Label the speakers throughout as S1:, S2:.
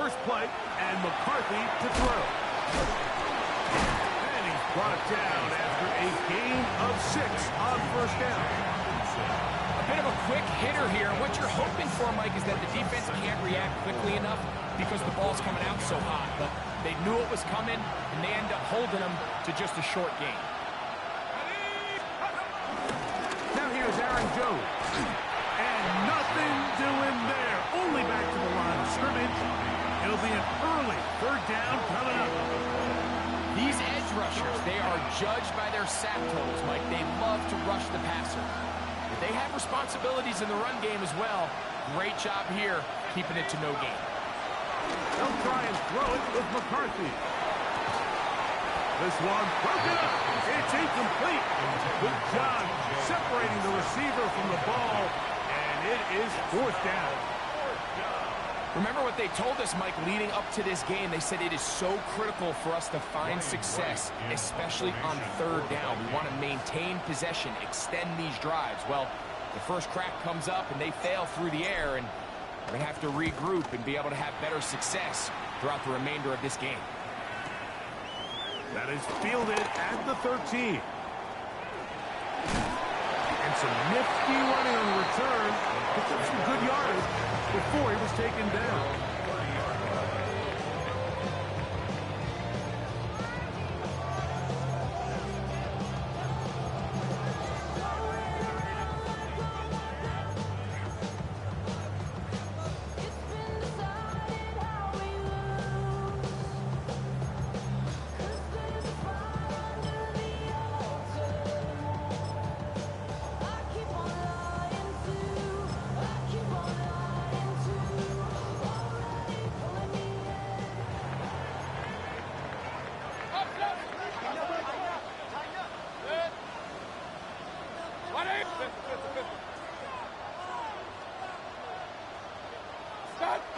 S1: first play, and McCarthy to throw. And he's brought down after a gain of 6 on first down.
S2: A bit of a quick hitter here. What you're hoping for, Mike, is that the defense can't react quickly enough because the ball's coming out so hot. But they knew it was coming, and they end up holding them to just a short gain.
S1: Now here's Aaron Jones. And nothing doing there. Only back to the line of scrimmage. It'll be an early third down coming up.
S2: These edge rushers, they are judged by their sack totals, Mike. They love to rush the passer. But they have responsibilities in the run game as well. Great job here, keeping it to no gain.
S1: They'll try and throw it with McCarthy. This one broken up. It's incomplete. Good job separating the receiver from the ball, and it is fourth down.
S2: Remember what they told us, Mike, leading up to this game. They said it is so critical for us to find success, especially on third down. We want to maintain possession, extend these drives. Well, the first crack comes up, and they fail through the air, and we're going to have to regroup and be able to have better success throughout the remainder of this game.
S1: That is fielded at the 13. And some nifty running on the return. Picked up some good yardage before he was taken down.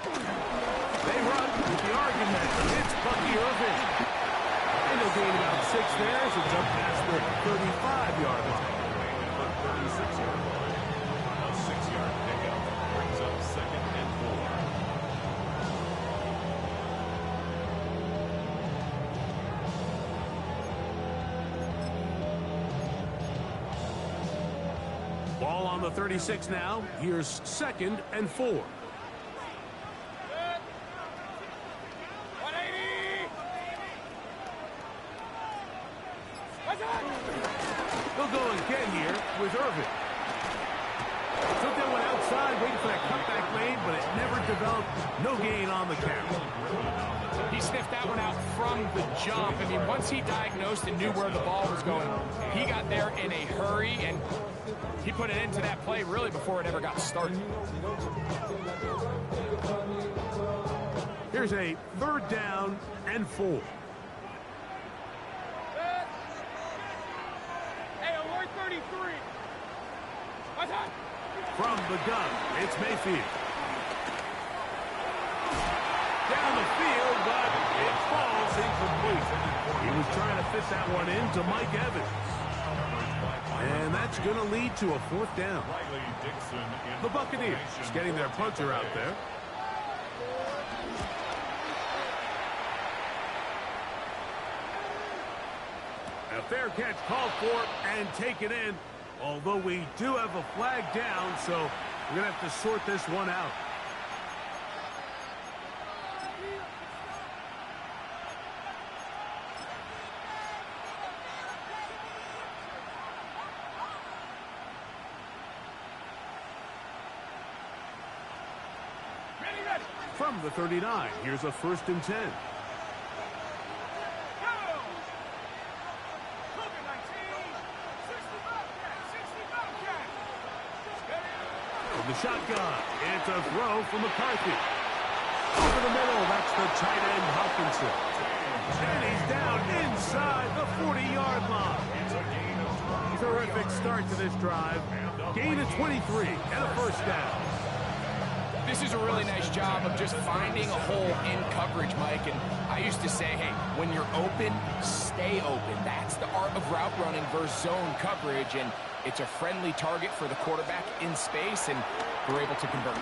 S1: They run with the argument. It's Bucky Irvin. And they'll gain about 6 there as it jump past the 35-yard line. 36-yard line. A 6-yard pickup brings up 2nd and 4. Ball on the 36 now. Here's 2nd and 4. They'll go again here with Irvin. Took that one outside, waiting for that cutback lane, but it never developed. No gain on the carry.
S2: He sniffed that one out from the jump. I mean, once he diagnosed and knew where the ball was going, he got there in a hurry, and he put an end to that play really before it ever got started.
S1: Here's a 3rd down and 4. From the gun, it's Mayfield. Down the field, but it falls incomplete. He was trying to fit that one into Mike Evans. And that's going to lead to a 4th down. The Buccaneers getting their punter out there. A fair catch called for and taken in. Although we do have a flag down, so we're going to have to sort this one out. From the 39, here's a 1st and 10. The shotgun. It's a throw from McCarthy. Over the middle, that's the tight end Hopkinson. And he's down inside the 40-yard line. Terrific start to this drive. Gain of 23 and a 1st down.
S2: This is a really nice job of just finding a hole in coverage, Mike. And I used to say, hey, when you're open, stay open. That's the art of route running versus zone coverage. And it's a friendly target for the quarterback in space, and we're able to convert.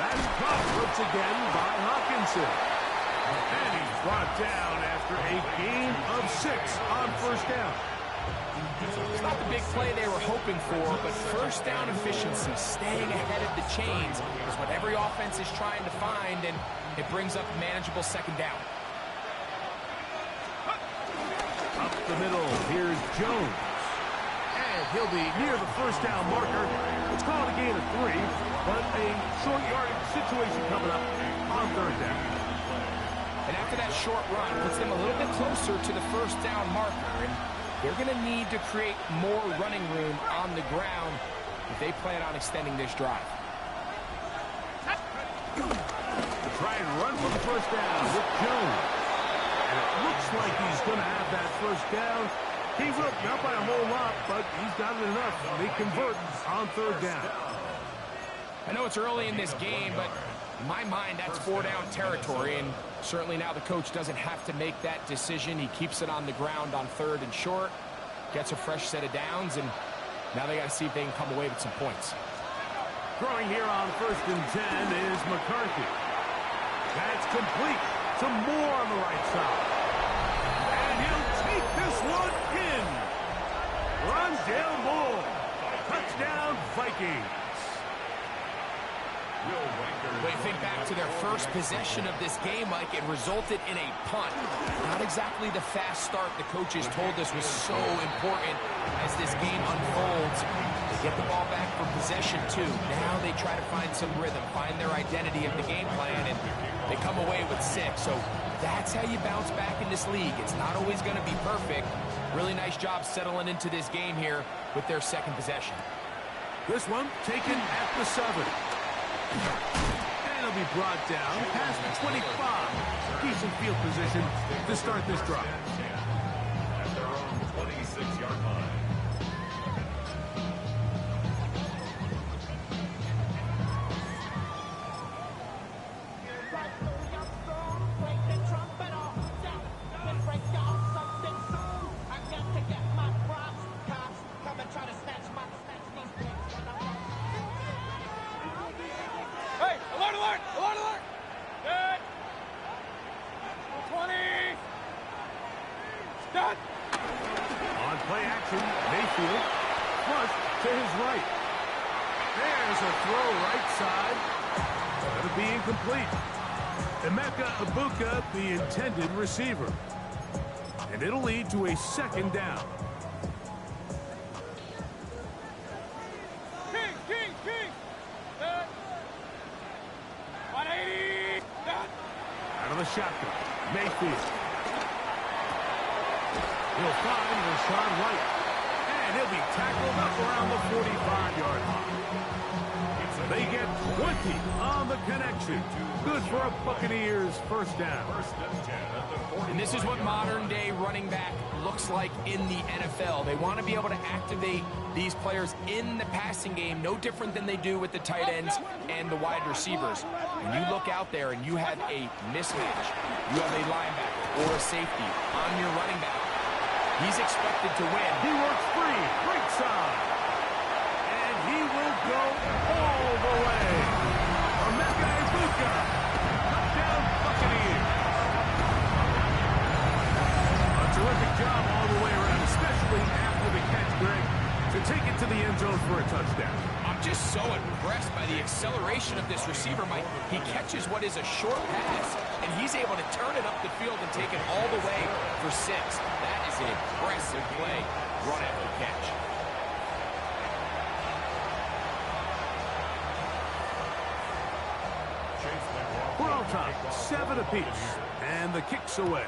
S1: That's caught once again by Hawkinson. And he's brought down after a gain of 6 on first down.
S2: It's not the big play they were hoping for, but first down efficiency, staying ahead of the chains, is what every offense is trying to find, and it brings up a manageable second down.
S1: Up the middle, here's Jones. And he'll be near the first down marker. Let's call it a gain of 3, but a short yardage situation coming up on third down.
S2: And after that short run, puts them a little bit closer to the first down marker, and they're going to need to create more running room on the ground if they plan on extending this drive.
S1: Try and run for the first down with Jones. And it looks like he's going to have that first down. He will, not by a whole lot, but he's got it enough. They convert on third down.
S2: I know it's early in this game, but in my mind, that's 4-down territory, and certainly now the coach doesn't have to make that decision. He keeps it on the ground on third and short, gets a fresh set of downs, and now they got to see if they can come away with some points.
S1: Throwing here on first and 10 is McCarthy. That's complete to Moore on the right side. And he'll take this one in. Rondale Moore. Touchdown, Vikings.
S2: When you think back to their first possession of this game, Mike, it resulted in a punt. Not exactly the fast start the coaches told us was so important as this game unfolds. They get the ball back for possession, too. Now they try to find some rhythm, find their identity of the game plan, and they come away with 6. So that's how you bounce back in this league. It's not always going to be perfect. Really nice job settling into this game here with their second possession.
S1: This one taken at the 7. And it'll be brought down past the 25. Decent field position to start this drive.
S3: At their own 26-yard line.
S1: On play action, Mayfield flush to his right. There's a throw right side. That'll be incomplete. Emeka Ibuka, the intended receiver. And it'll lead to a second down.
S4: King. 180.
S1: Out of the shotgun, Mayfield. He'll find Rashawn White. And he'll be tackled up around the 45-yard line. They get 20 on the connection. Good for a Buccaneers first down.
S2: And this is what modern-day running back looks like in the NFL. They want to be able to activate these players in the passing game, no different than they do with the tight ends and the wide receivers. When you look out there and you have a mismatch, you have a linebacker or a safety on your running back, he's expected to win.
S1: He works free, right side. And he will go all the way. Emeka Ibuka, touchdown Buccaneers. A terrific job all the way around, especially after the catch, Greg, to take it to the end zone for a touchdown.
S2: I'm just so impressed by the acceleration of this receiver, Mike. He catches what is a short pass, and he's able to turn it up the field and take it all the way for 6. That is an impressive play, run after catch.
S1: We're on top, 7 apiece, and the kick's away.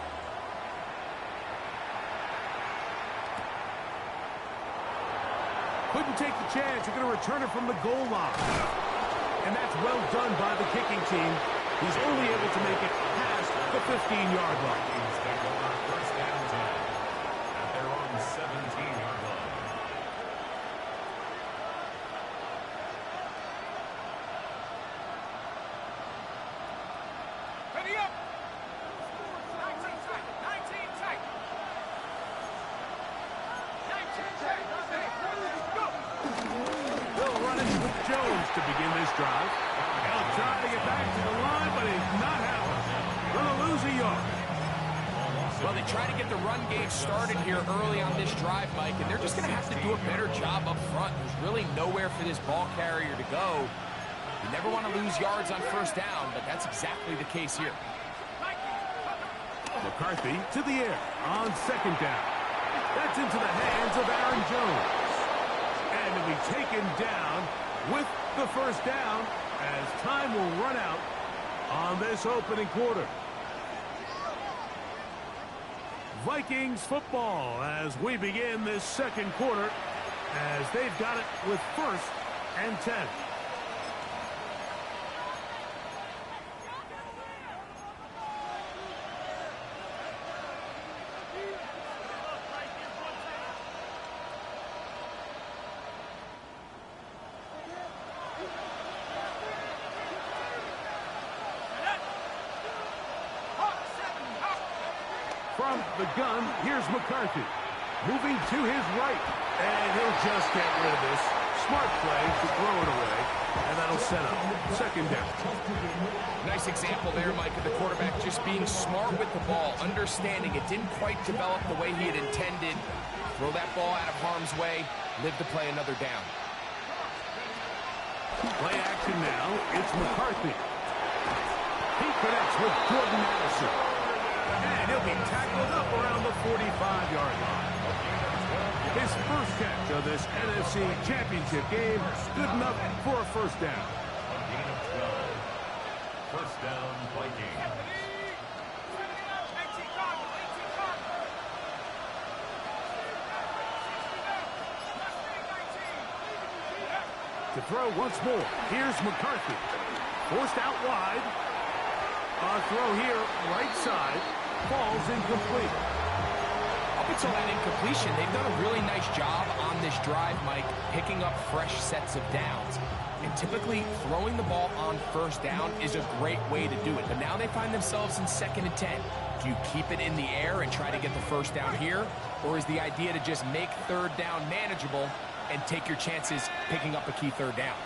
S1: Couldn't take the chance. You're going to return it from the goal line. And that's well done by the kicking team. He's only able to make it past the 15-yard line.
S3: First down 10 at their own 17-yard line.
S4: Ready up. 19 tight. 19 tight. 19 tight. Go.
S1: They'll run it with Jones to begin this drive. They'll try to lose a yard.
S2: Well, they try to get the run game started here early on this drive, Mike, and they're just going to have to do a better job up front. There's really nowhere for this ball carrier to go. You never want to lose yards on first down, but that's exactly the case here.
S1: McCarthy to the air on second down. That's into the hands of Aaron Jones. And he'll be taken down with the first down as time will run out on this opening quarter. Vikings football as we begin this second quarter as they've got it with 1st and 10. From the gun, here's McCarthy. Moving to his right. And he'll just get rid of this. Smart play to throw it away. And that'll set up 2nd down.
S2: Nice example there, Mike, of the quarterback just being smart with the ball, understanding it didn't quite develop the way he had intended. Throw that ball out of harm's way, live to play another down.
S1: Play action now. It's McCarthy. He connects with Jordan Addison. And he'll be tackled up around the 45-yard line. His first catch of this NFC Championship game, good enough for a first down.
S3: Gain of 12. First down, Vikings.
S1: To throw once more, here's McCarthy. Forced out wide. A throw here, right side, falls incomplete.
S2: Up until that incompletion, they've done a really nice job on this drive, Mike, picking up fresh sets of downs. And typically, throwing the ball on first down is a great way to do it. But now they find themselves in 2nd and 10. Do you keep it in the air and try to get the first down here? Or is the idea to just make 3rd down manageable and take your chances picking up a key 3rd down?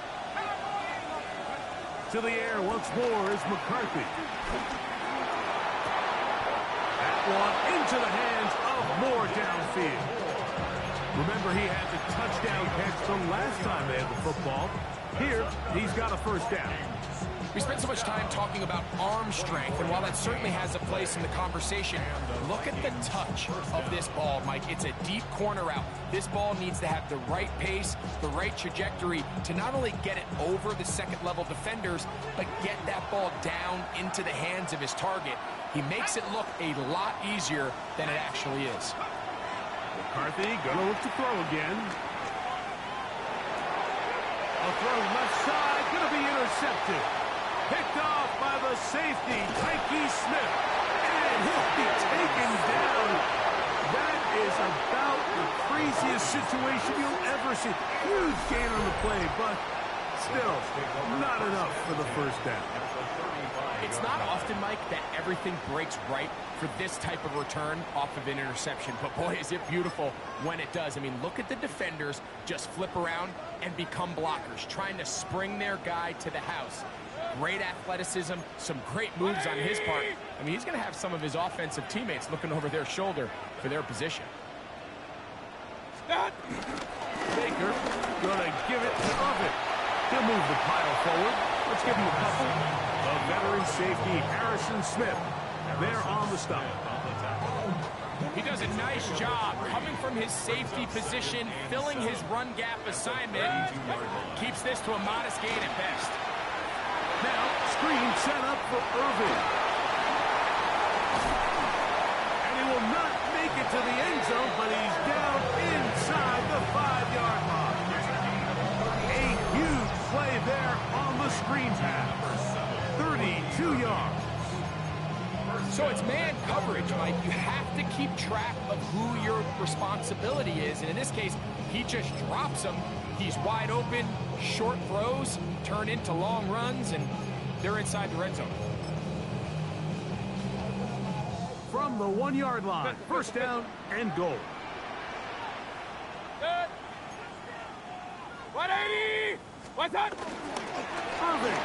S1: To the air once more is McCarthy. That one into the hands of Moore downfield. Remember, he had the touchdown catch from last time they had the football. Here, he's got a first down.
S2: We spent so much time talking about arm strength, and while that certainly has a place in the conversation, look at the touch of this ball, Mike. It's a deep corner route. This ball needs to have the right pace, the right trajectory to not only get it over the second-level defenders, but get that ball down into the hands of his target. He makes it look a lot easier than it actually is.
S1: McCarthy gonna look to throw again. A throw left side, gonna be intercepted. Picked off by the safety, Tyke Smith. And he'll be taken down. That is about the craziest situation you'll ever see. Huge gain on the play, but still not enough for the first down.
S2: It's not often, Mike, that everything breaks right for this type of return off of an interception. But boy, is it beautiful when it does. I mean, look at the defenders just flip around and become blockers, trying to spring their guy to the house. Great athleticism, some great moves on his part. I mean, he's going to have some of his offensive teammates looking over their shoulder for their position.
S1: Baker gonna give it to Oven. He'll move the pile forward. Let's give him a couple. The veteran safety, Harrison Smith, there on the stop.
S2: He does a nice job coming from his safety position, filling his run gap assignment. Keeps this to a modest gain at best.
S1: Now, screen set up for Irvin. And he will not make it to the end zone, but he's down inside the 5-yard line. A huge play there on the screen pass. 32 yards.
S2: So it's man coverage, Mike. You have to keep track of who your responsibility is. And in this case, he just drops him. He's wide open, short throws, turn into long runs, and they're inside the red zone.
S1: From the 1-yard line, first down and goal.
S4: Good. 180. What's up?
S1: Irving.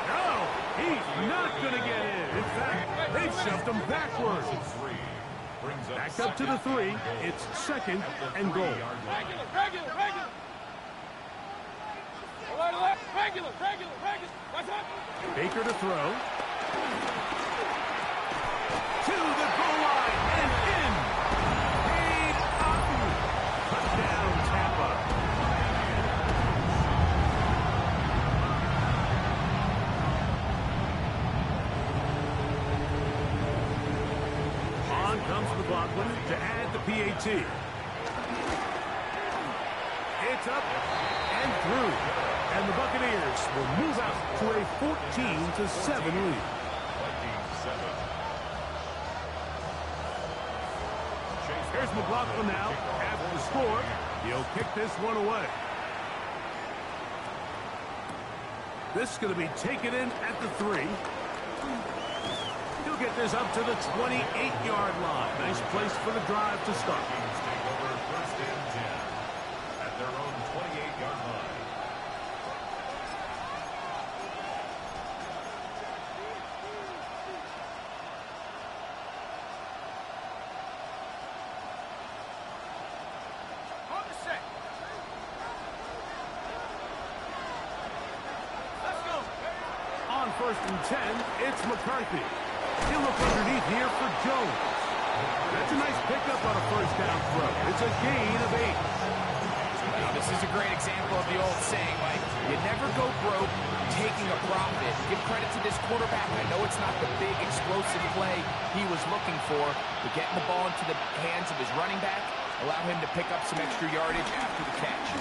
S1: No. He's not going to get in. In fact, they've shoved him backwards. Back up to the 3. It's 2nd and goal.
S4: Regular. Regular. What's up?
S1: Baker to throw. To the goal line and in. Paid Gotw. Touchdown, Tampa. On comes McLaughlin to add the PAT. It's up and through. And the Buccaneers will move out to a 14-7 lead. Here's McLaughlin now. After the score, he'll kick this one away. This is going to be taken in at the 3. He'll get this up to the 28-yard line. Nice place for the drive to start.
S3: Take over 1st and 10 at their own 28-yard line.
S4: On the set. Let's go.
S1: On 1st and 10, it's McCarthy. He'll look underneath here for Jones. That's a nice pickup on a 1st down throw. It's a gain of 8.
S2: Now, this is a great example of the old saying, Mike, you never go broke taking a profit. Give credit to this quarterback. I know it's not the big explosive play he was looking for, but getting the ball into the hands of his running back allow him to pick up some extra yardage after the catch.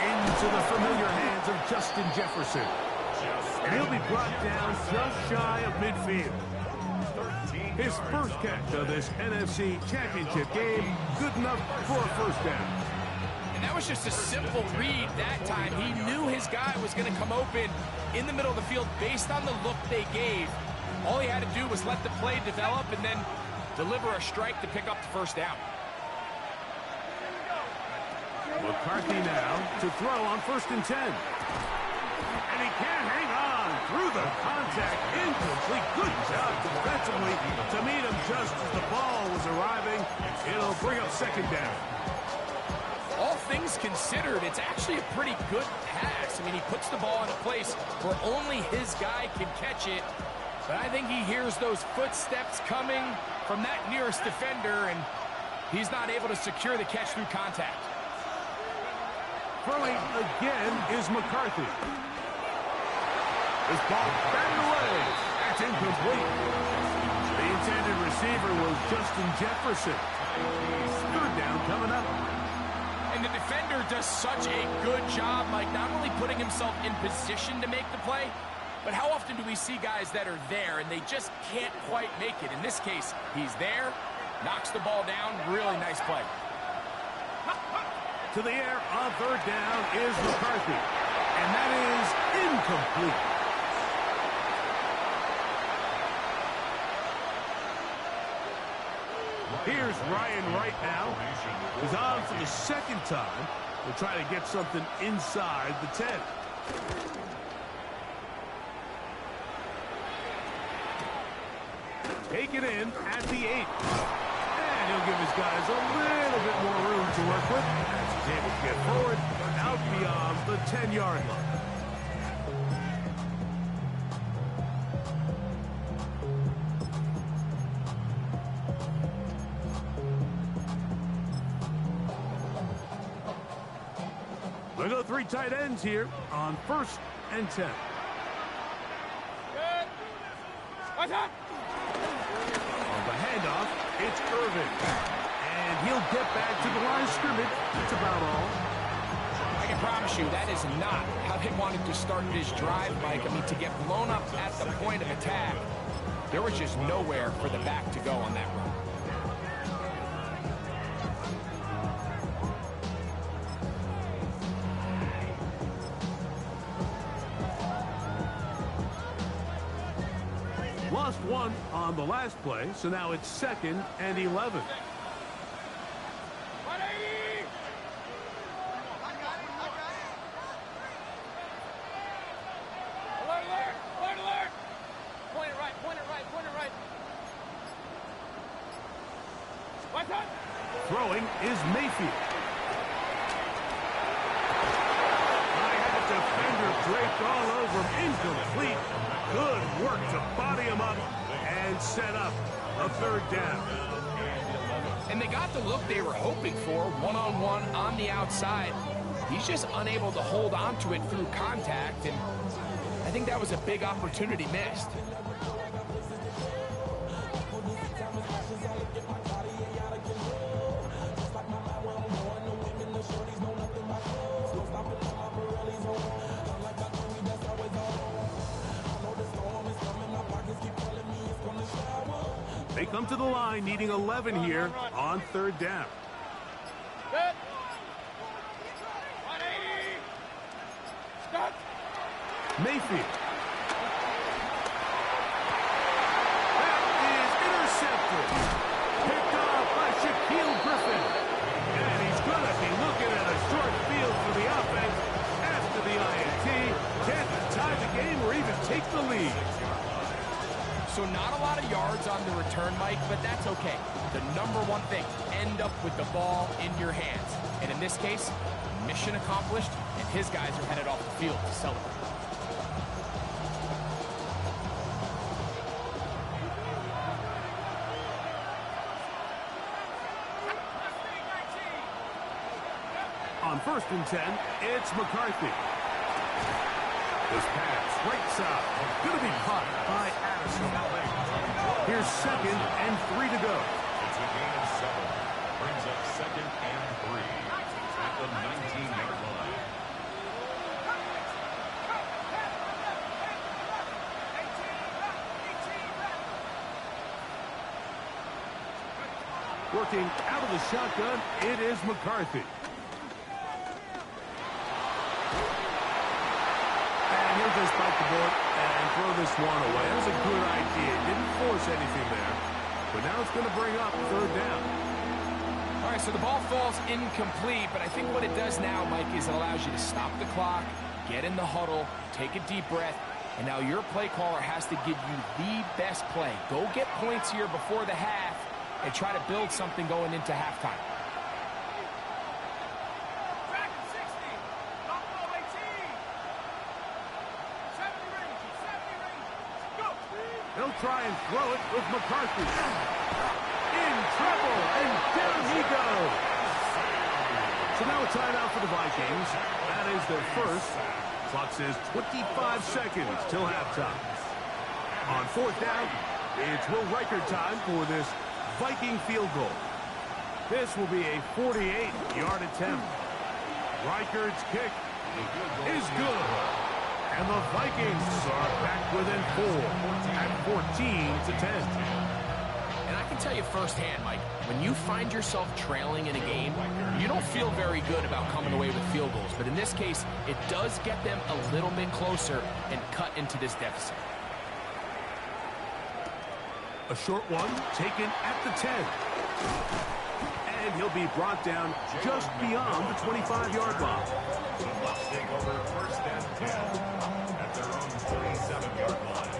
S1: Into the familiar hands of Justin Jefferson. And he'll be brought down just shy of midfield. His first catch of this NFC Championship game, good enough for a 1st down.
S2: And that was just a simple read that time. He knew his guy was going to come open in the middle of the field based on the look they gave. All he had to do was let the play develop and then deliver a strike to pick up the 1st down.
S1: McCarthy now to throw on 1st and 10. And he can't hang on through the contact. Incomplete. Good job defensively to meet him just as the ball was arriving. It'll bring up 2nd down.
S2: All things considered, it's actually a pretty good pass. I mean, he puts the ball in a place where only his guy can catch it. But I think he hears those footsteps coming from that nearest defender, and he's not able to secure the catch through contact.
S1: Throwing again is McCarthy. This ball batted away. That's incomplete. The intended receiver was Justin Jefferson. 3rd down coming up.
S2: And the defender does such a good job, Mike, not only putting himself in position to make the play, but how often do we see guys that are there and they just can't quite make it? In this case, he's there, knocks the ball down, really nice play.
S1: To the air on 3rd down is McCarthy. And that is incomplete. Here's Ryan Wright now. He's on for the 2nd time. We'll try to get something inside the 10. Take it in at the 8. And he'll give his guys a little bit more room to work with as he's able to get forward out beyond the 10-yard line. We'll go 3 tight ends here on 1st and 10.
S4: What's up?
S1: On the handoff, it's Irvin. And he'll get back to the line of scrimmage. That's about all.
S2: I can promise you that is not how they wanted to start this drive, Mike. I mean, to get blown up at the point of attack, there was just nowhere for the back to go on that run.
S1: Lost 1 on the last play, so now it's 2nd and 11.
S4: Alert, alert!
S1: Throwing is Mayfield. I had a defender draped all over him. Incomplete. Good work to body him up and set up a third down.
S2: And they got the look they were hoping for, one-on-one on the outside. He's just unable to hold on to it through contact, and I think that was a big opportunity missed.
S1: They come to the line needing 11 here on third down.
S4: Good. 180. Stop.
S1: Mayfield. That is intercepted. Picked off by Shaquille Griffin. And he's going to be looking at a short field for the offense after the INT. Can't tie the game or even take the lead.
S2: So not a lot of yards on the return, Mike, but that's okay. The number one thing, end up with the ball in your hands. And in this case, mission accomplished, and his guys are headed off the field to celebrate.
S1: On 1st and 10, it's McCarthy. This pass, right side, going to be caught by Addison. Here's 2nd and 3 to go.
S3: It's a gain of 7. Brings up 2nd and 3 at the 19-yard line.
S1: Working out of the shotgun, it is McCarthy. He'll just bite the bullet and throw this one away. That was a good idea. Didn't force anything there. But now it's going to bring up third down.
S2: All right, so the ball falls incomplete, but I think what it does now, Mike, is it allows you to stop the clock, get in the huddle, take a deep breath, and now your play caller has to give you the best play. Go get points here before the half and try to build something going into halftime.
S1: He'll try and throw it with McCarthy. In trouble, and down he goes. So now a timeout for the Vikings. That is their first. Clock says 25 seconds till halftime. On 4th down, it's Will Riker time for this Viking field goal. This will be a 48-yard attempt. Riker's kick is good. And the Vikings are back within 4 at 14-10.
S2: And I can tell you firsthand, Mike, when you find yourself trailing in a game, you don't feel very good about coming away with field goals. But in this case, it does get them a little bit closer and cut into this deficit.
S1: A short one taken at the 10. And he'll be brought down just beyond the 25-yard line.
S3: The Bucs take over 1st and 10 at their own 37-yard line.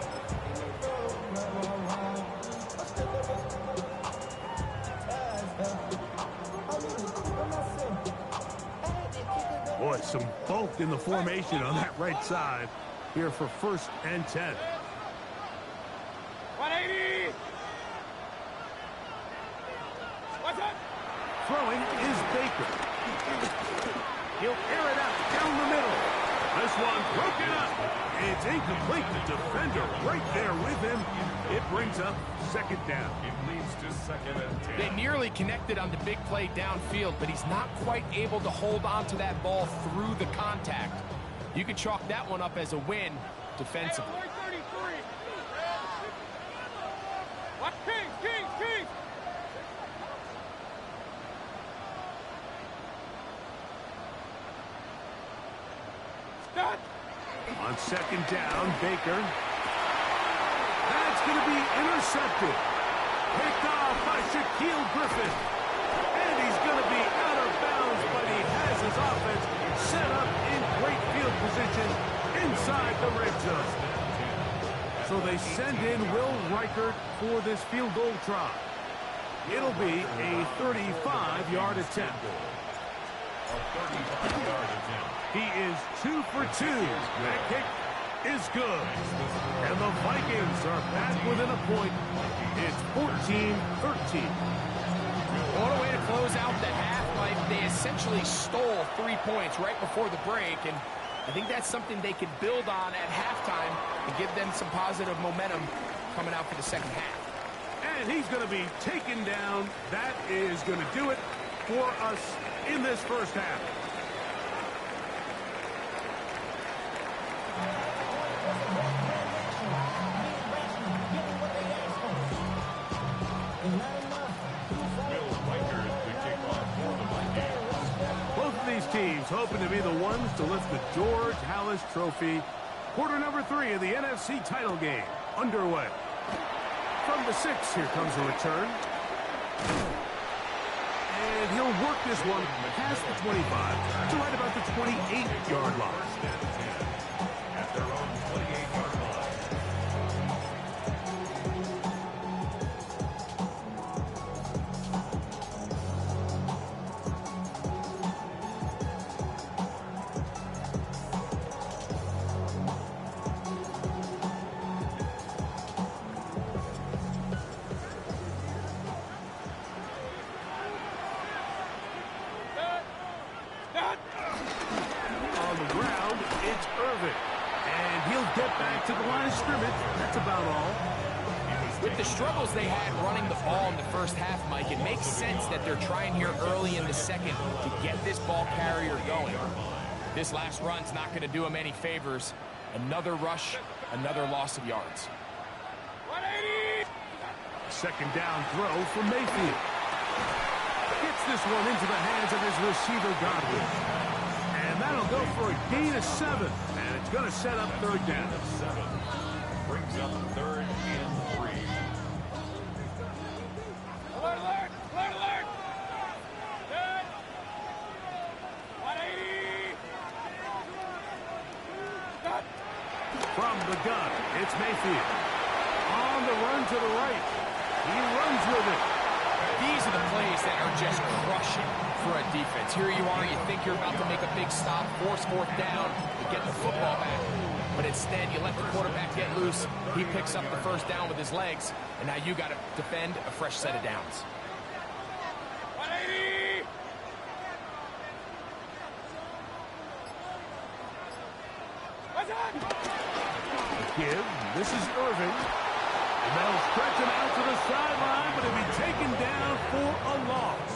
S1: Boy, some bulk in the formation on that right side here for 1st and 10.
S4: 180. What's up?
S1: Throwing is Baker. He'll air it out down the middle. This one broken up. It's incomplete. The defender right there with him. It brings up 2nd down.
S3: It leads to 2nd and 10.
S2: They nearly connected on the big play downfield, but he's not quite able to hold on to that ball through the contact. You can chalk that one up as a win defensively.
S4: 433. What? Kings. Stop.
S1: On 2nd down, Baker. That's going to be intercepted. Picked off by Shaquille Griffin. And he's going to be out of bounds, but he has his offense set up in great field position inside the red zone. So they send in Will Riker for this field goal try. It'll be a 35-yard attempt.
S3: A 35-yard attempt.
S1: He is 2 for 2. That kick is good. And the Vikings are back within a point. It's 14-13.
S2: What a way to close out the half, Mike. They essentially stole 3 points right before the break, and I think that's something they could build on at halftime and give them some positive momentum coming out for the second half.
S1: And he's going to be taken down. That is going to do it for us in this first half. Both of these teams hoping to be the ones to lift the George Halas Trophy. Quarter number 3 of the NFC title game underway. From the 6, here comes a return. And he'll work this one past the 25 to right about the 28-yard line.
S3: At their own 28-yard line.
S1: On the ground, it's Irvin. And he'll get back to the line of scrimmage. That's about all.
S2: With the struggles they had running the ball in the first half, Mike, it makes sense that they're trying here early in the second to get this ball carrier going. This last run's not going to do him any favors. Another rush, another loss of yards.
S4: 180!
S1: Second down throw for Mayfield. Gets this one into the hands of his receiver, Gotw. And that'll go for a gain of 7. And it's going to set up third down.
S3: 7 brings up 3rd and 3.
S4: Alert, alert! Alert, alert! Good! 180! Cut!
S1: From the gun, it's Mayfield. On the run to the right. He runs with it.
S2: These are the plays that are just crushing for a defense. Here you are, you think you're about to make a big stop, force 4th down, and get the football back. But instead, you let the quarterback get loose. He picks up the first down with his legs, and now you got to defend a fresh set of downs.
S4: 180! What's up?
S1: Give. This is Irvin. And they'll stretch him out to the sideline, but he'll be taken down for a loss.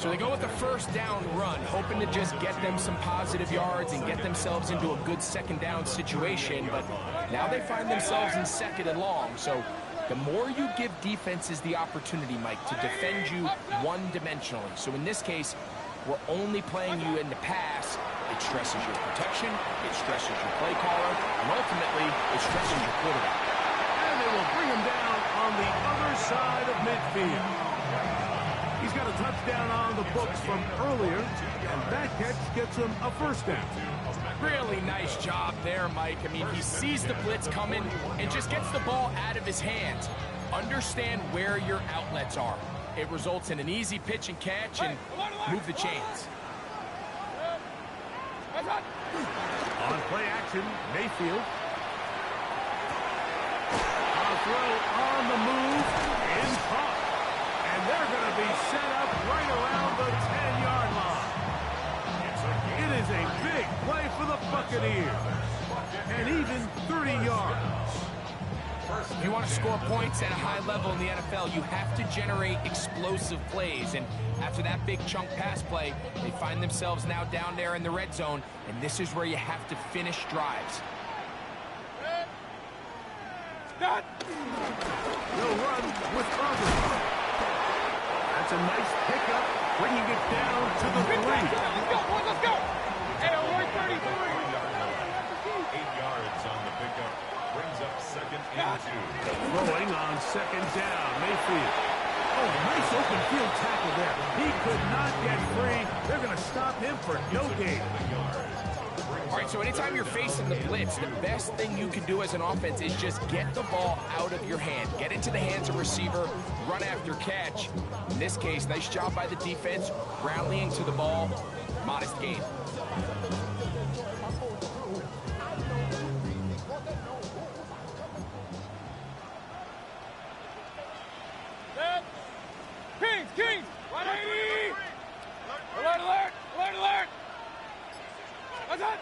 S2: So they go with the first down run, hoping to just get them some positive yards and get themselves into a good second down situation. But now they find themselves in 2nd and long. So the more you give defenses the opportunity, Mike, to defend you one-dimensionally. So in this case, we're only playing you in the pass. It stresses your protection, it stresses your play caller, and ultimately, it stresses your quarterback.
S1: And they will bring him down on the other side of midfield. He's got a touchdown on the books from earlier, and that catch gets him a first down.
S2: Really nice job there, Mike. I mean, he sees the blitz coming and just gets the ball out of his hands. Understand where your outlets are. It results in an easy pitch and catch and move the chains.
S1: On play action, Mayfield. A throw on the move, in caught. And they're going to be set up right around the 10-yard line. It is a big play for the Buccaneers. And even 30 yards.
S2: If you want to score points at a high level in the NFL, you have to generate explosive plays. And after that big chunk pass play, they find themselves now down there in the red zone. And this is where you have to finish drives.
S4: Cut!
S1: They'll run with Irvin. That's a nice pickup, bringing it down to the 3.
S4: Let's go, boys, let's go! Hey, we're 33!
S3: 8 yards on the pickup. Brings up 2nd and 2.
S1: Throwing on 2nd down, Mayfield. Oh, nice open field tackle there. He could not get free. They're going to stop him for no gain.
S3: Brings
S2: All right, so anytime you're facing the blitz, the best thing you can do as an offense is just get the ball out of your hand. Get into the hands of receiver, run after catch. In this case, nice job by the defense, rallying to the ball, modest gain.
S4: Kings! 180! Alert, alert! Alert, alert! What's that?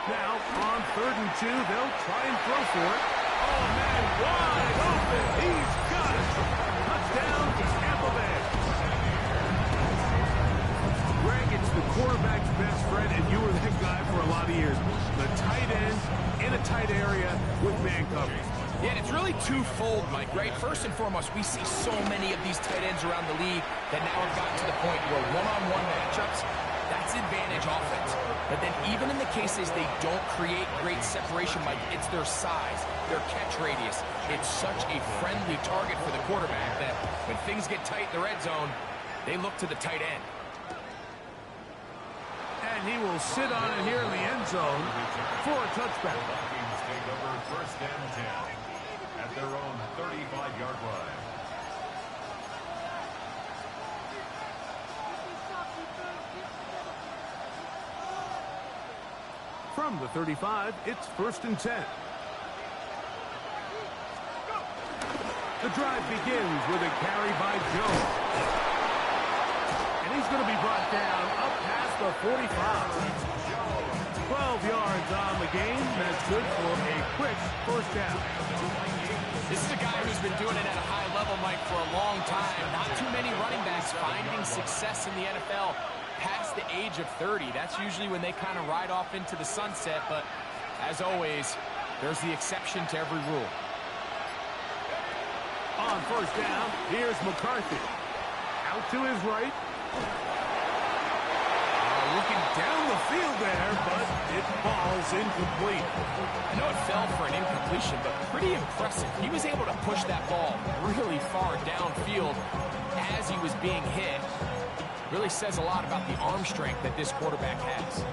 S1: Now, on 3rd and 2, they'll try and throw for it. Oh, man, wide open. He's got it. Touchdown, Tampa Bay. Greg, it's the quarterback's best friend, and you were that guy for a lot of years. The tight end in a tight area with man coverage.
S2: Yeah, and it's really twofold, Mike, right? First and foremost, we see so many of these tight ends around the league that now have gotten to the point where one-on-one matchups, that's advantage offense. But then even in the cases they don't create great separation, Mike, it's their size, their catch radius. It's such a friendly target for the quarterback that when things get tight in the red zone, they look to the tight end.
S1: And he will sit on it here in the end zone for a touchback.
S3: Vikings take over 1st and 10 at their own 35-yard line.
S1: From the 35, it's 1st and 10. The drive begins with a carry by Jones. And he's going to be brought down up past the 45. 12 yards on the game. That's good for a quick 1st down.
S2: This is a guy who's been doing it at a high level, Mike, for a long time. Not too many running backs finding success in the NFL past the age of 30. That's usually when they kind of ride off into the sunset, but as always, there's the exception to every rule.
S1: On 1st down, here's McCarthy. Out to his right. Looking down the field there, but it falls incomplete.
S2: I know it fell for an incompletion, but pretty impressive. He was able to push that ball really far downfield as he was being hit. Really says a lot about the arm strength that this quarterback has.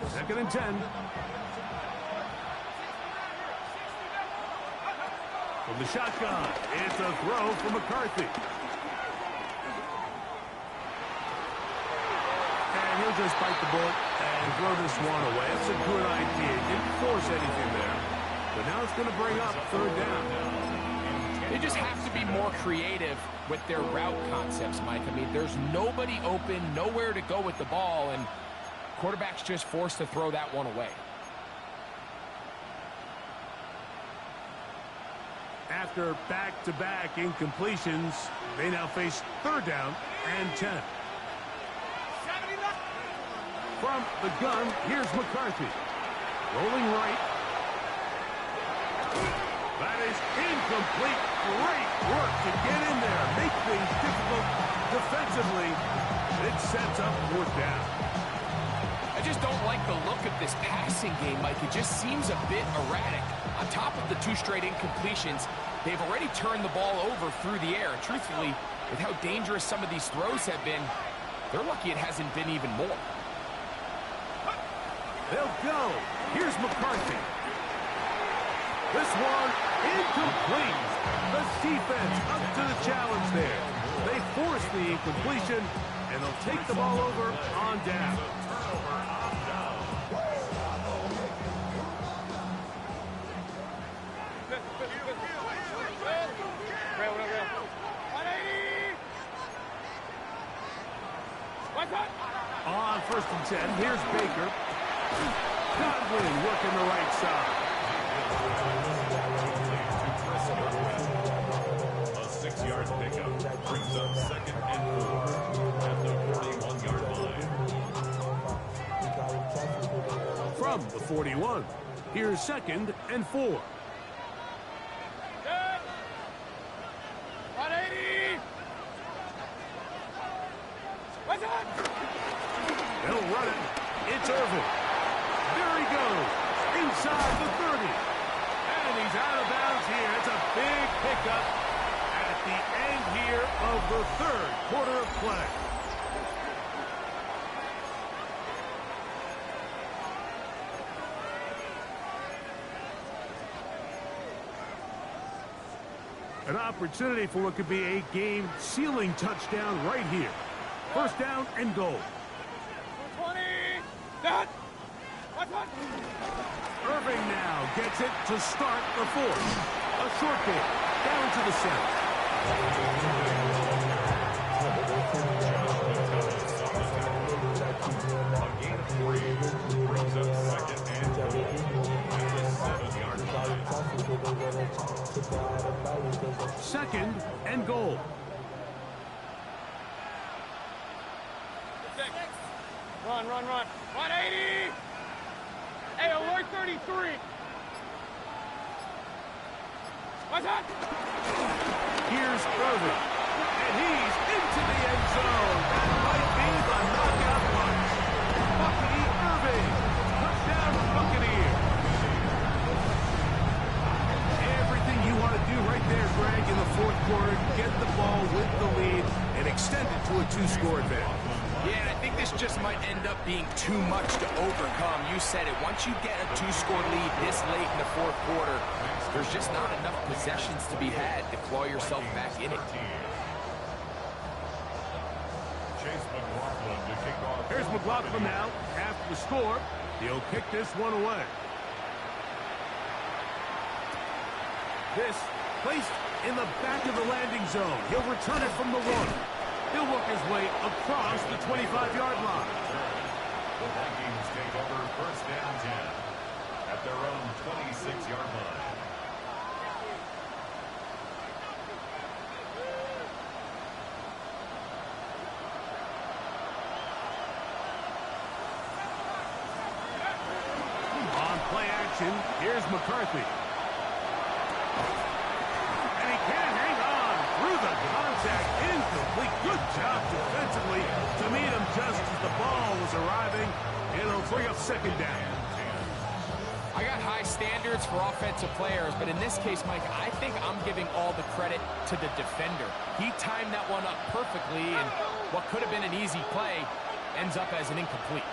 S1: Second and 10. From the shotgun, it's a throw for McCarthy. And he'll just bite the bullet and throw this one away. It's a good idea. Didn't force anything there. But now it's going to bring up 3rd down.
S2: They just have to be more creative with their route concepts, Mike. I mean, there's nobody open, nowhere to go with the ball, and quarterback's just forced to throw that one away.
S1: After back-to-back incompletions, they now face 3rd down and 10. From the gun, here's McCarthy. Rolling right. That is incomplete. Great work to get in there. Make things difficult defensively. It sets up 4th down.
S2: I just don't like the look of this passing game, Mike. It just seems a bit erratic. On top of the 2 straight incompletions, they've already turned the ball over through the air. Truthfully, with how dangerous some of these throws have been, they're lucky it hasn't been even more.
S1: They'll go. Here's McCarthy. This one incomplete. The defense up to the challenge there. They force the incompletion, and they'll take the ball over on down. On 1st and 10, here's Baker. Godwin working the right side.
S3: A 6-yard pickup brings up 2nd and 4 at the 41-yard line.
S1: From the 41, here's 2nd and 4.
S4: 180! What's that?
S1: They'll run it It's Irving. There he goes. Inside the 30. And he's out of bounds here. It's a big pickup at the end here of the third quarter of play. An opportunity for what could be a game-sealing touchdown right here. First down and goal.
S4: 20. Done.
S1: Irving now gets it to start the fourth. A short kick down to the center.
S3: A gain of 3 brings up second and goal at the 7-yard line.
S1: Second and goal.
S4: Run. 180. Hey, alert 33. What's that?
S1: Here's Irving. And he's into the end zone. That might be the knockout punch. Bucky Irving. Touchdown Buccaneers. Everything you want to do right there, Greg, in the fourth quarter. Get the ball with the lead and extend it to a 2-score advantage.
S2: Yeah, I think this just might end up being too much to overcome. You said it. Once you get a 2-score lead this late in the fourth quarter, there's just not enough possessions to be had to claw yourself back in it.
S1: Here's McLaughlin now. After the score, he'll kick this one away. This placed in the back of the landing zone. He'll return it from the 1. He'll work his way across the 25-yard line.
S3: The Vikings take over first down 10 at their own 26-yard line.
S1: On play action, here's McCarthy. And he can't hang on through the contact. Incomplete. Good job defensively to meet him just as the ball was arriving. It'll bring up second down.
S2: I got high standards for offensive players, but in this case, Mike, I think I'm giving all the credit to the defender. He timed that one up perfectly, and what could have been an easy play ends up as an incomplete.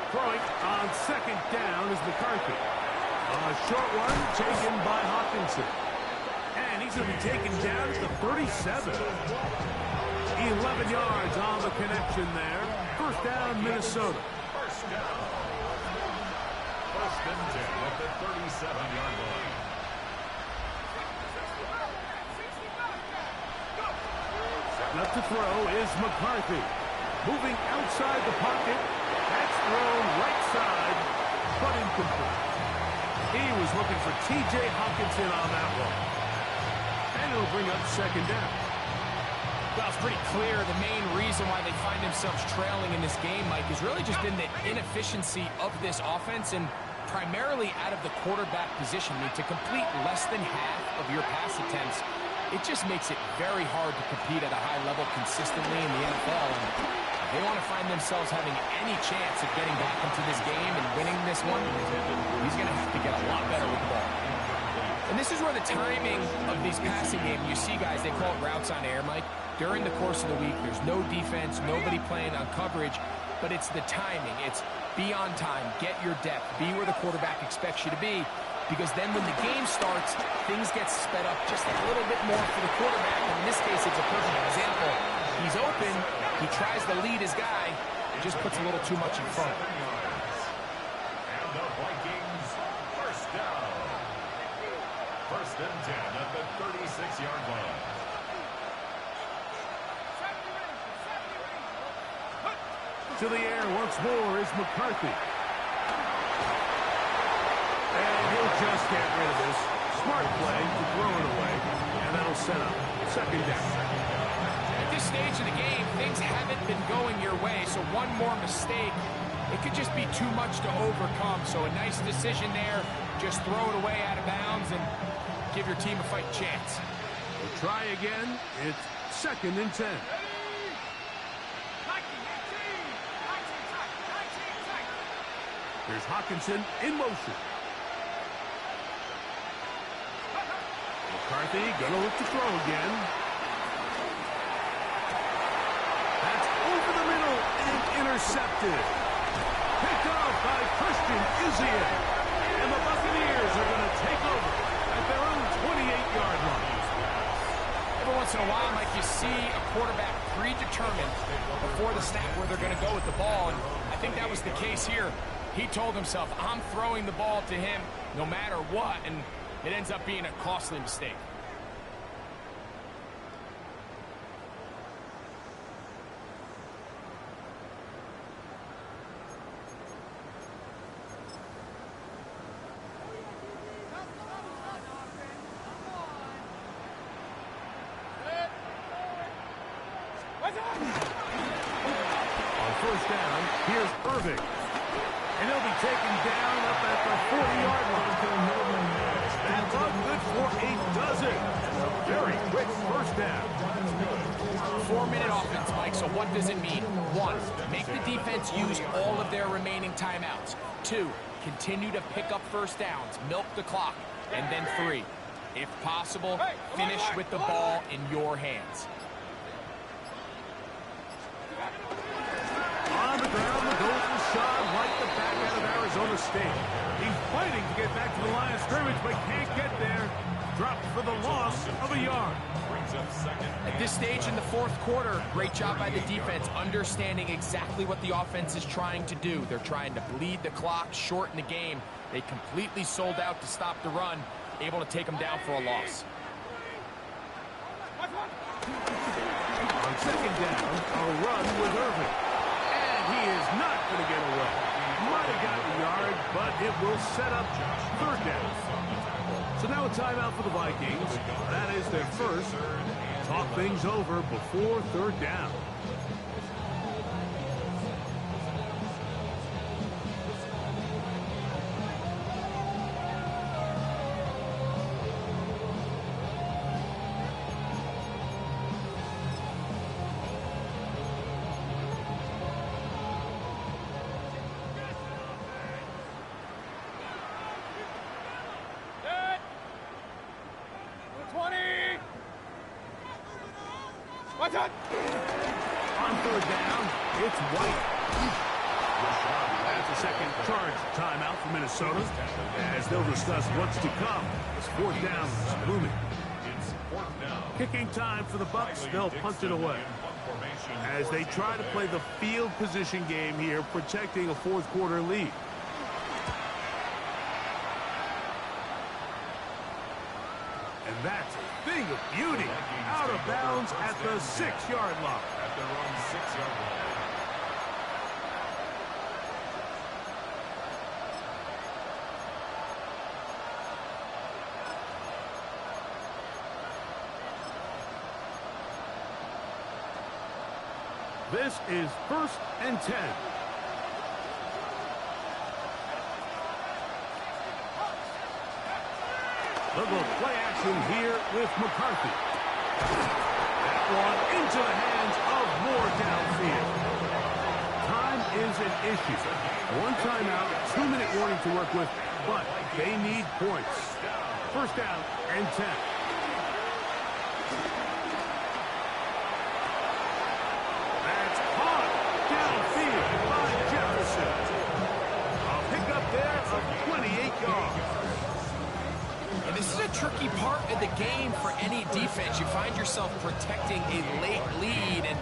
S1: Throwing on second down is McCarthy. A short one taken by Hawkinson. And he's going to be taken down at the 37. 11 yards on the connection there. First down, Minnesota.
S3: First down. First and 10 at the 37-yard line.
S1: Setting up to throw is McCarthy. Moving outside the pocket. That's thrown right side, but incomplete. He was looking for T.J. Hawkinson on that one. And it'll bring up second down.
S2: Well, it's pretty clear the main reason why they find themselves trailing in this game, Mike, has really just been the inefficiency of this offense and primarily out of the quarterback position. I mean, to complete less than half of your pass attempts, it just makes it very hard to compete at a high level consistently in the NFL. And they want to find themselves having any chance of getting back into this game and winning this one. He's going to have to get a lot better with the ball. And this is where the timing of these passing games, you see guys, they call it routes on air, Mike. During the course of the week, there's no defense, nobody playing on coverage, but it's the timing. It's be on time, get your depth, be where the quarterback expects you to be, because then when the game starts, things get sped up just a little bit more for the quarterback. And in this case, it's a perfect example. He's open, he tries to lead his guy, he just puts a little too much in front.
S3: And the Vikings first down. First and 10 at the 36-yard line.
S1: To the air once more is McCarthy. And he'll just get rid of this. Smart play to throw it away. And that'll set up second down.
S2: At this stage of the game, things haven't been going your way, so one more mistake it could just be too much to overcome. So a nice decision there. Just throw it away out of bounds and give your team a fighting chance.
S1: We'll try again. It's 2nd and 10. Here's Hawkinson in motion. McCarthy gonna look to throw again. That's over the middle and intercepted. Picked off by Christian Izien. And the Buccaneers are gonna take over at their own 28-yard line.
S2: Every once in a while, Mike, you see a quarterback predetermined before the snap where they're going to go with the ball, and I think that was the case here. He told himself, I'm throwing the ball to him no matter what, and it ends up being a costly mistake.
S1: On 1st down, here's Irving. And he'll be taken down up at the 40-yard line. That run good for a dozen. A very quick 1st down.
S2: 4-minute offense, Mike, so what does it mean? 1, make the defense use all of their remaining timeouts. 2, continue to pick up 1st downs, milk the clock. And then 3, if possible, finish with the ball in your hands.
S1: On the ground, the golden shot like the back out of Arizona State. He's fighting to get back to the line of scrimmage, but can't get there. Dropped for the loss of a yard.
S2: At this stage in the 4th quarter, great job by the defense, understanding exactly what the offense is trying to do. They're trying to bleed the clock, shorten the game. They completely sold out to stop the run, able to take them down for a loss.
S1: On 2nd down, a run with Irving. And he is not going to get away. Might have gotten a yard, but it will set up 3rd down. So now a timeout for the Vikings. That is their first. Talk things over before 3rd down. On 3rd down, it's White. That's a 2nd charge timeout for Minnesota, as they'll discuss what's to come as 4th down is looming. Kicking time for the Bucs. They'll punt it away as they try to play the field position game here, protecting a 4th quarter lead. And that's a thing of beauty. Out of bounds at the 6-yard line.
S3: At their own 6-yard line.
S1: This is 1st and 10. They'll go play action here with McCarthy. That one into the hands of Moore downfield. Time is an issue. 1 timeout, 2-minute warning to work with, but they need points. 1st down and 10. That's caught downfield by Jefferson. A pickup there of 28 yards.
S2: And this is a tricky part of the game for any defense. You find yourself protecting a late lead, and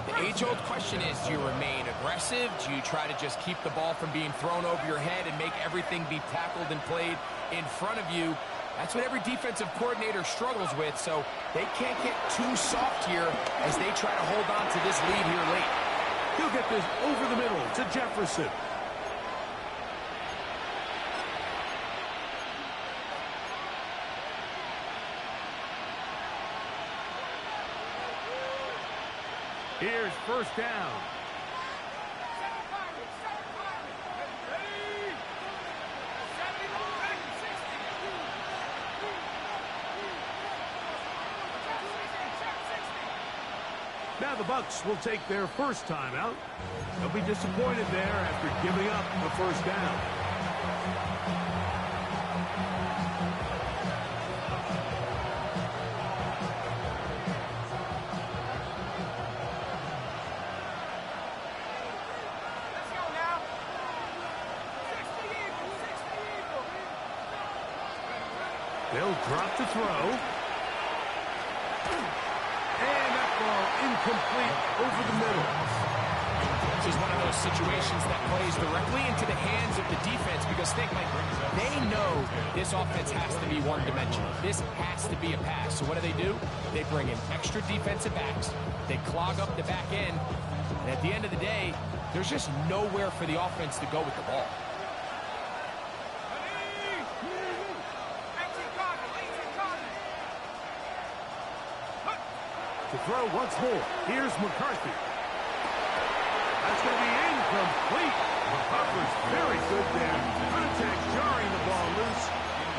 S2: the age-old question is, do you remain aggressive? Do you try to just keep the ball from being thrown over your head and make everything be tackled and played in front of you? That's what every defensive coordinator struggles with, so they can't get too soft here as they try to hold on to this lead here late.
S1: He'll get this over the middle to Jefferson. Here's 1st down. Now the Bucs will take their first timeout. They'll be disappointed there after giving up the first down.
S4: Let's go now. 60 Eagles, 60 Eagles.
S1: They'll drop to throw. And that ball incomplete over the middle.
S2: This is one of those situations that plays directly into the hands of the defense because think, Mike, they know this offense has to be one-dimensional. This has to be a pass. So what do? They bring in extra defensive backs. They clog up the back end. And at the end of the day, there's just nowhere for the offense to go with the ball.
S1: To throw once more. Here's McCarthy. That's going to be incomplete. McCarthy's very good there. Contact jarring the ball loose.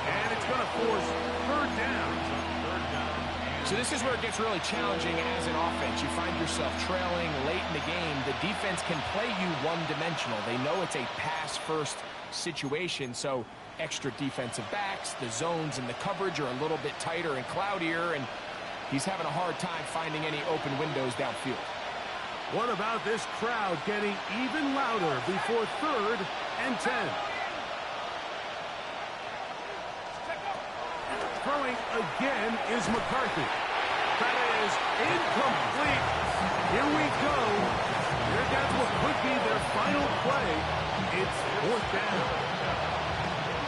S1: And it's going to force third down.
S2: So this is where it gets really challenging as an offense. You find yourself trailing late in the game. The defense can play you one-dimensional. They know it's a pass-first situation, so extra defensive backs, the zones and the coverage are a little bit tighter and cloudier, and he's having a hard time finding any open windows downfield.
S1: What about this crowd getting even louder before 3rd and 10? Throwing again is McCarthy. That is incomplete. Here we go. Here goes what could be their final play. It's 4th down.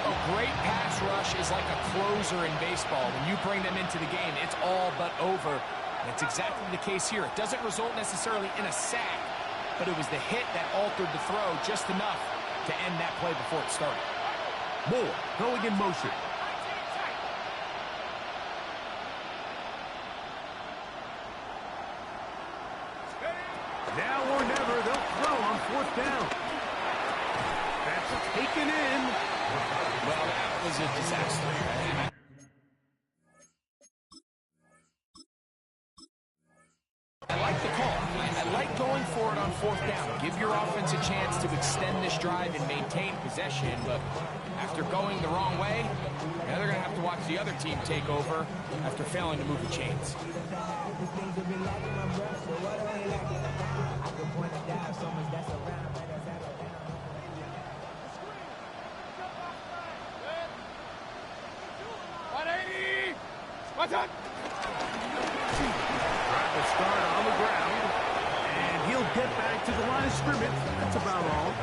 S2: A great pass rush is like a closer in baseball. When you bring them into the game, it's all but over. And it's exactly the case here. It doesn't result necessarily in a sack, but it was the hit that altered the throw just enough to end that play before it started.
S1: Moore going in motion. Now or never, they'll throw on 4th down. That's taken in.
S2: Well, that was a disaster. I like the call. I like going for it on 4th down. Give your offense a chance to extend this drive and maintain possession, but after going the wrong way, now they're going to have to watch the other team take over after failing to move the chains.
S4: What's up?
S1: Trying to start on the ground, and he'll get back to the line of scrimmage. That's about all.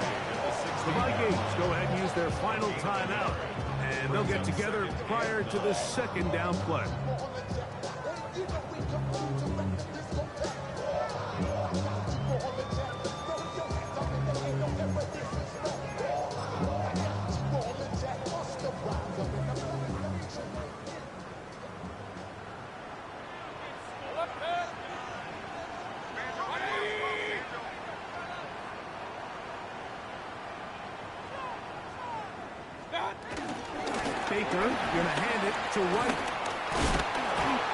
S1: The Vikings go ahead and use their final timeout, and they'll get together prior to the 2nd down play. Baker going to hand it to White.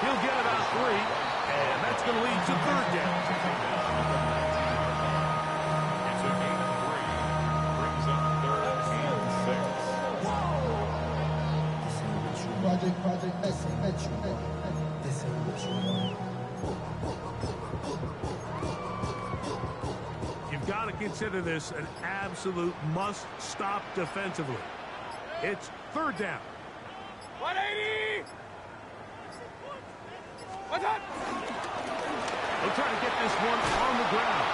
S1: He'll get about 3, and that's going to lead to 3rd down.
S3: It's a gain of 3. Brings up 3rd and 6.
S1: You've got to consider this an absolute must-stop defensively. It's 3rd down.
S4: 180! What's up?
S1: They'll try to get this one on the ground.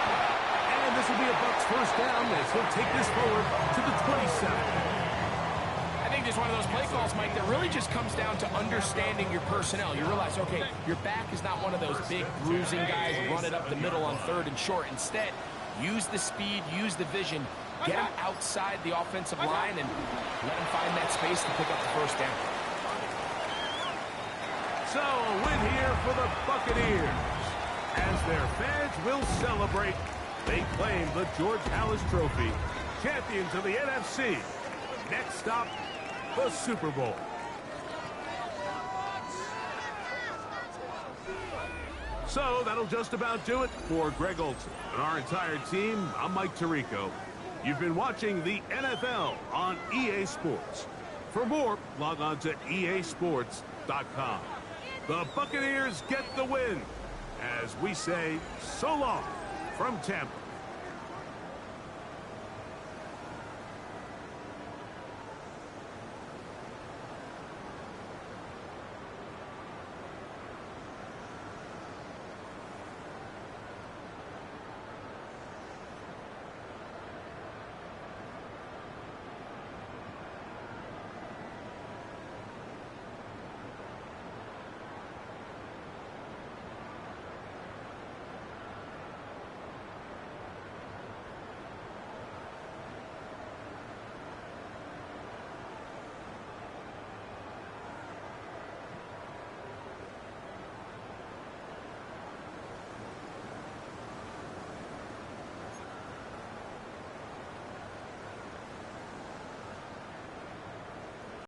S1: And this will be a Bucs first down as he'll take this forward to the 27.
S2: I think there's one of those play calls, Mike, that really just comes down to understanding your personnel. You realize, okay, your back is not one of those big bruising guys, run it up the middle on 3rd and short. Instead, use the speed, use the vision, get him outside the offensive line and let him find that space to pick up the first down.
S1: So a win here for the Buccaneers. As their fans will celebrate, they claim the George Halas Trophy. Champions of the NFC. Next stop, the Super Bowl. So that'll just about do it for Greg Olson and our entire team. I'm Mike Tirico. You've been watching the NFL on EA Sports. For more, log on to easports.com. The Buccaneers get the win as we say so long from Tampa.